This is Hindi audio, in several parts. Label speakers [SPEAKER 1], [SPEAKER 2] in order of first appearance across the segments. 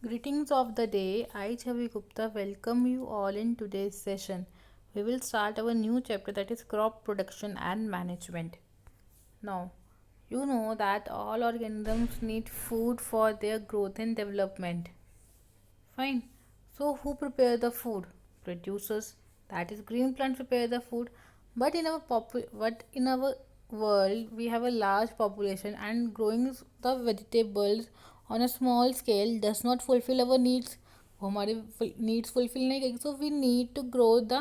[SPEAKER 1] Greetings of the day. I, Chavi Gupta, welcome you all in today's session. We will start our new chapter that is crop production and management. Now, you know that all organisms need food for their growth and development. Fine. So, who prepare the food? Producers. That is, green plants prepare the food. But in our world, we have a large population, and growing the vegetables on a small scale does not fulfill our needs. वो हमारे needs fulfill नहीं करेगी. So we need to grow the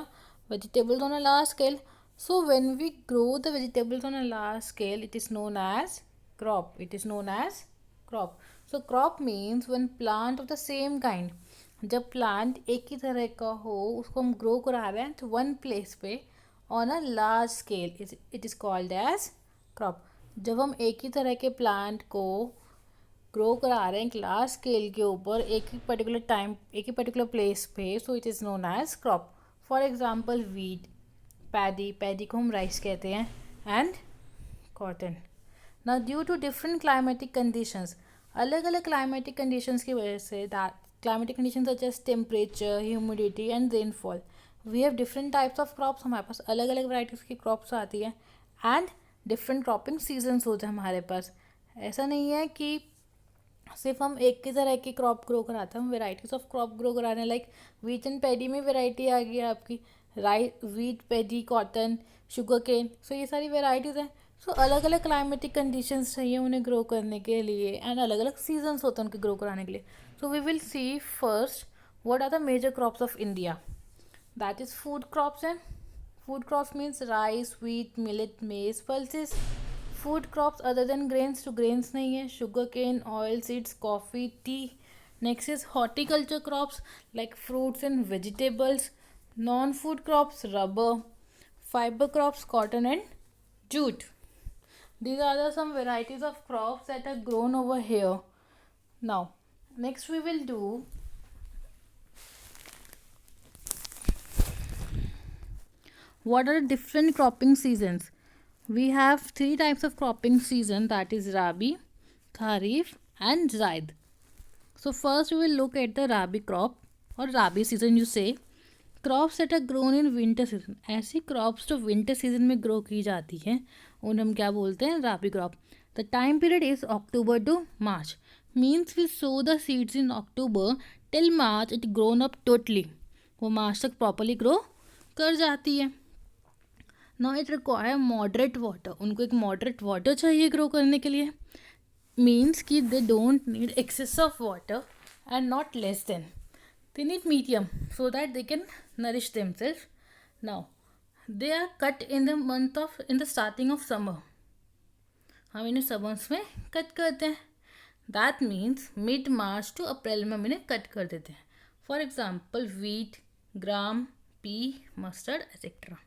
[SPEAKER 1] vegetables on a large scale. So when we grow the vegetables on a large scale, it is known as crop. It is known as crop. So crop means when plant of the same kind. जब प्लांट एक ही तरह का हो उसको हम ग्रो करा रहे हैं वन प्लेस पे on a large scale, it is called as crop. जब हम एक ही तरह के प्लांट को ग्रो करा रहे हैं एक लार्ज स्केल के ऊपर एक ही पर्टिकुलर टाइम एक ही पर्टिकुलर प्लेस पे, so it is known as crop. For example wheat, paddy, paddy को हम राइस कहते हैं, and cotton. Now due to different climatic conditions, अलग अलग क्लाइमेटिक कंडीशंस की वजह से, that climatic conditions such as temperature, humidity and rainfall, we have different types of crops. हमारे पास अलग अलग वैराइटीज़ की क्रॉप्स आती हैं एंड डिफरेंट क्रॉपिंग सीजन्स होते हैं हमारे पास. ऐसा नहीं है कि सिर्फ हम एक ही तरह की क्रॉप ग्रो कराते हैं, हम वेराइटीज़ ऑफ क्रॉप ग्रो करा रहे हैं. लाइक वीट एंड पैडी में वेराइटी आ गई है आपकी, wheat, paddy, cotton, sugarcane. So ये सारी वेराइटीज़ हैं. सो अलग अलग क्लाइमेटिक कंडीशंस चाहिए उन्हें ग्रो करने के लिए एंड अलग अलग सीजन्स होते हैं उनके ग्रो कराने के लिए. So we will see first what are the major crops of India. That is food crops. And food crops means rice, wheat, millet, maize, pulses. Food crops other than grains, to grains नहीं है, sugar cane, oil seeds, coffee, tea. Next is horticulture crops like fruits and vegetables. Non-food crops rubber, fiber crops cotton and jute. These are some varieties of crops that are grown over here. Now next we will do what are different cropping seasons. We have three types of cropping season, that is Rabi, Kharif and Zaid. So first we will look at the Rabi crop or Rabi season. You say crops that are grown in winter season. ऐसी क्रॉप्स जो विंटर सीजन में ग्रो की जाती हैं उन्हें हम क्या बोलते हैं? Rabi crop. The time period is October to March. Means we sow the seeds in October till March it grown up totally. वो मार्च तक प्रॉपरली ग्रो कर जाती है. Now it require moderate water. उनको एक मॉडरेट वाटर चाहिए ग्रो करने के लिए. मीन्स कि they don't need excess of water and not less than. They need medium so that they can nourish themselves. Now they are cut in the starting of summer. हम इन्हें समर्स में कट करते हैं. That means mid March to April में हम इन्हें कट कर देते हैं. For example wheat, gram, pea, mustard etcetera.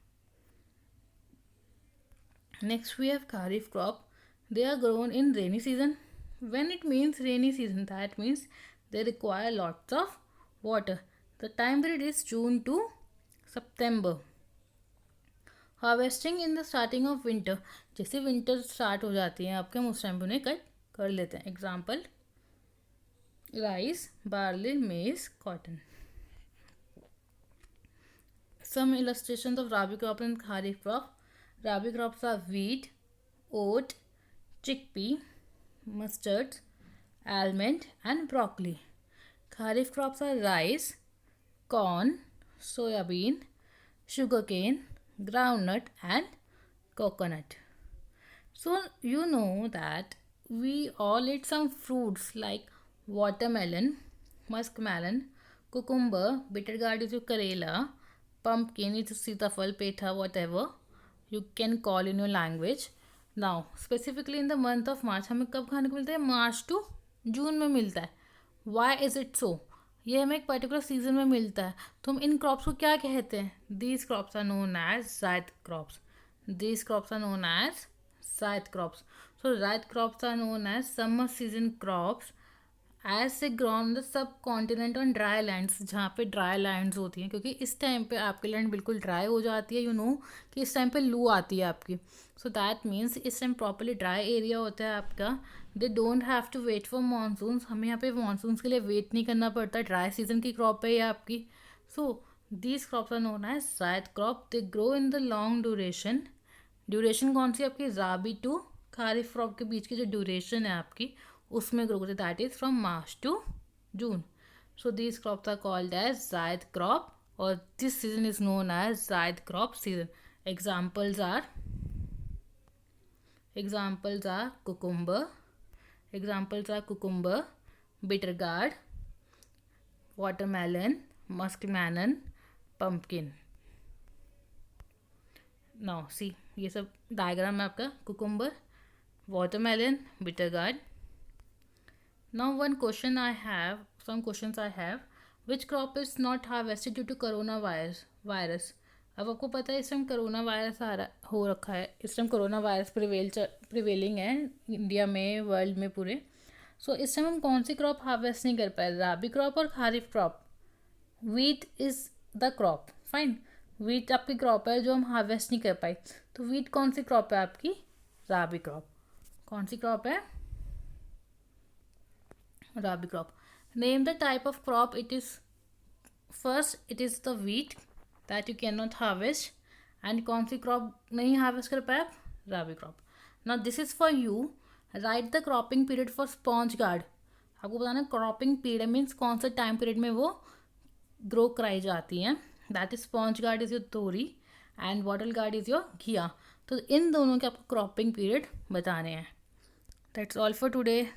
[SPEAKER 1] Next we have Kharif crop. They are grown in rainy season. When it means rainy season, that means they require lots of water. The time period is June to September. Harvesting in the starting of winter. जैसे विंटर स्टार्ट हो जाती है आपके, हम उस टाइम पे उन्हें कट कर लेते हैं. एग्जाम्पल राइस, बार्ली, मेज, cotton. Some illustrations of Rabi crop and Kharif crop. Rabi crops are wheat, oat, chickpea, mustard, almond and broccoli. Kharif crops are rice, corn, soybean, sugarcane, groundnut and coconut. So you know that we all eat some fruits like watermelon, muskmelon, cucumber, bitter gourd is karela, pumpkin is sitafal, petha, whatever you can call in your language. Now specifically in the month of March हमें कब खाने को मिलता है? मार्च टू जून में मिलता है. Why is it so? ये हमें एक पर्टिकुलर सीजन में मिलता है. तो हम इन क्रॉप्स को क्या कहते हैं? These crops are known as zaid crops. These crops are known as zaid crops. So zaid crops are known as summer season crops as around the subcontinent on dry lands, जहाँ पे ड्राई लैंड्स होती हैं, क्योंकि इस टाइम पे आपकी लैंड बिल्कुल ड्राई हो जाती है, कि इस टाइम पे लू आती है आपकी। सो दैट मीन्स इस टाइम प्रॉपरली ड्राई एरिया होता है आपका। They don't have to wait for monsoons, हमें यहाँ पे मानसून्स के लिए वेट नहीं करना पड़ता, ड्राई सीजन की क्रॉप है ये आपकी। So these crops are known as जायद crop, they grow in the long duration. Duration कौन सी आपकी, राबी टू खारिफ क्रॉप के बीच की जो ड्यूरेशन है आपकी, उसमें ग्रो करते, that is from March to June. So these crops are called as जायद क्रॉप, और this season is known as जायद crop season. Examples are cucumber, bitter gourd, watermelon, muskmelon, pumpkin. Now see, ये सब डायग्राम है आपका, cucumber, watermelon, bitter gourd. Now one question I have, some questions I have, which crop is not harvested due to corona virus. अब आपको पता है इस टाइम कोरोना वायरस हो रखा है, इस टाइम कोरोना वायरस प्रिवेलिंग है इंडिया में, वर्ल्ड में पूरे. सो इस टाइम हम कौन सी क्रॉप हार्वेस्ट नहीं कर पाए, राबी क्रॉप और kharif crop. Wheat is the crop, fine. Wheat आपकी क्रॉप है जो हम हार्वेस्ट नहीं कर पाए, तो वीट कौन सी क्रॉप है आपकी, राबी क्रॉप. कौन सी क्रॉप है, Rabi crop. Name the type of crop it is. First it is the wheat that you can not harvest, and कौन सी क्रॉप नहीं हार्वेस्ट कर पाए आप, Rabi crop. Now this is for you. Write the cropping period for sponge gourd. आपको बताना क्रॉपिंग पीरियड मीन्स कौन सा टाइम पीरियड में वो ग्रो कराई जाती हैं. That is sponge gourd is your tori and bottle gourd is your ghiya. तो इन दोनों के आपको क्रॉपिंग पीरियड बताने हैं. That's all for today.